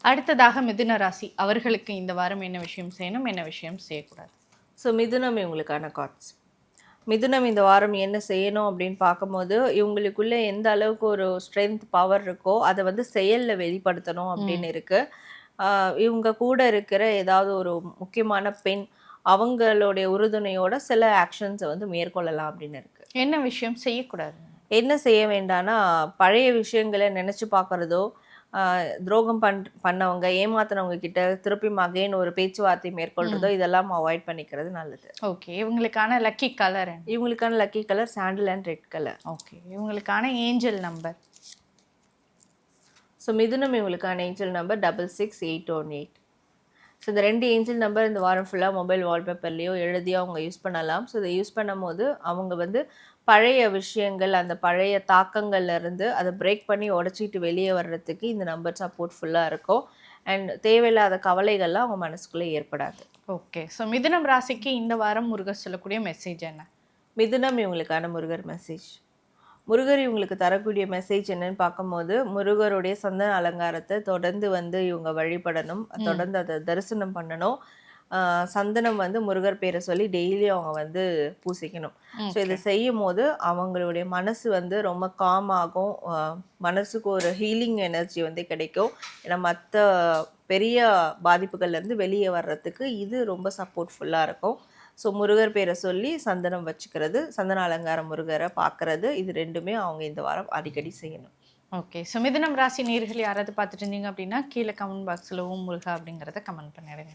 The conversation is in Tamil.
அடுத்ததாக மிதுன ராசி அவர்களுக்கு இந்த வாரம் என்ன விஷயம் செய்யணும், என்ன விஷயம் செய்யக்கூடாது? ஸோ மிதுனம் இவங்களுக்கான கார்ட்ஸ். மிதுனம் இந்த வாரம் என்ன செய்யணும் அப்படின்னு பார்க்கும்போது, இவங்களுக்குள்ள எந்த அளவுக்கு ஒரு ஸ்ட்ரென்த், பவர் இருக்கோ அதை வந்து செயல்ல வெளிப்படுத்தணும் அப்படின்னு இருக்கு. இவங்க கூட இருக்கிற ஏதாவது ஒரு முக்கியமான பெண், அவங்களுடைய உறுதுணையோட சில ஆக்ஷன்ஸை வந்து மேற்கொள்ளலாம் அப்படின்னு இருக்கு. என்ன விஷயம் செய்யக்கூடாது? என்ன செய்ய வேண்டாம்னா, பழைய விஷயங்களை நினைச்சு பார்க்கறதோ, துரோகம் பண்ணவங்க, ஏமாத்தினவங்க கிட்ட திருப்பி அகைன் ஒரு பேச்சுவார்த்தை மேற்கொள்றதோ, இதெல்லாம் அவாய்ட் பண்ணிக்கிறது நல்லது. ஓகே. இவங்களுக்கான லக்கி கலர் என்ன? இவங்களுக்கான lucky colour sandal and red colour. Okay. இவங்களுக்கான ஏஞ்சல் நம்பர்? ஸோ மிதுனம் இவங்களுக்கான ஏஞ்சல் நம்பர் 66818. ஸோ இந்த 2 ஏஞ்சல் நம்பர் இந்த வாரம் ஃபுல்லாக மொபைல் வால்பேப்பர்லேயோ எழுதியோ அவங்க யூஸ் பண்ணலாம். ஸோ இதை யூஸ் பண்ணும்போது அவங்க வந்து பழைய விஷயங்கள், அந்த பழைய தாக்கங்கள்லேருந்து அதை பிரேக் பண்ணி உடச்சிட்டு வெளியே வர்றதுக்கு இந்த நம்பர் சப்போர்ட் ஃபுல்லாக இருக்கும். அண்ட் தேவையில்லாத கவலைகள்லாம் அவங்க மனசுக்குள்ளே ஏற்படாது. ஓகே. ஸோ மிதுனம் ராசிக்கு இந்த வாரம் முருகர் சொல்லக்கூடிய மெசேஜ் என்ன? மிதுனம் இவங்களுக்கான முருகர் மெசேஜ். முருகர் இவங்களுக்கு தரக்கூடிய மெசேஜ் என்னன்னு பார்க்கும்போது, முருகருடைய சந்தன அலங்காரத்தை தொடர்ந்து வந்து இவங்க வழிபடணும், தொடர்ந்து அதை தரிசனம் பண்ணணும். சந்தனம் வந்து முருகர் பேரை சொல்லி டெய்லி அவங்க வந்து பூசிக்கணும். ஸோ இதை செய்யும் போது அவங்களுடைய மனசு வந்து ரொம்ப காம் ஆகும், மனசுக்கு ஒரு ஹீலிங் எனர்ஜி வந்து கிடைக்கும். ஏன்னா மற்ற பெரிய பாதிப்புகள்லேருந்து வெளியே வர்றதுக்கு இது ரொம்ப சப்போர்ட்ஃபுல்லாக இருக்கும். ஸோ முருகர் பேரை சொல்லி சந்தனம் வச்சுக்கிறது, சந்தன அலங்காரம் முருகரை பார்க்கறது, இது ரெண்டுமே அவங்க இந்த வாரம் அடிக்கடி செய்யணும். ஓகே. ஸோ மிதுனம் ராசி நேயர்கள் யாராவது பார்த்துட்டு இருந்தீங்க அப்படின்னா கீழே கமெண்ட் பாக்ஸில் ஓம் முருகா அப்படிங்கிறத கமெண்ட் பண்ணிடுங்க.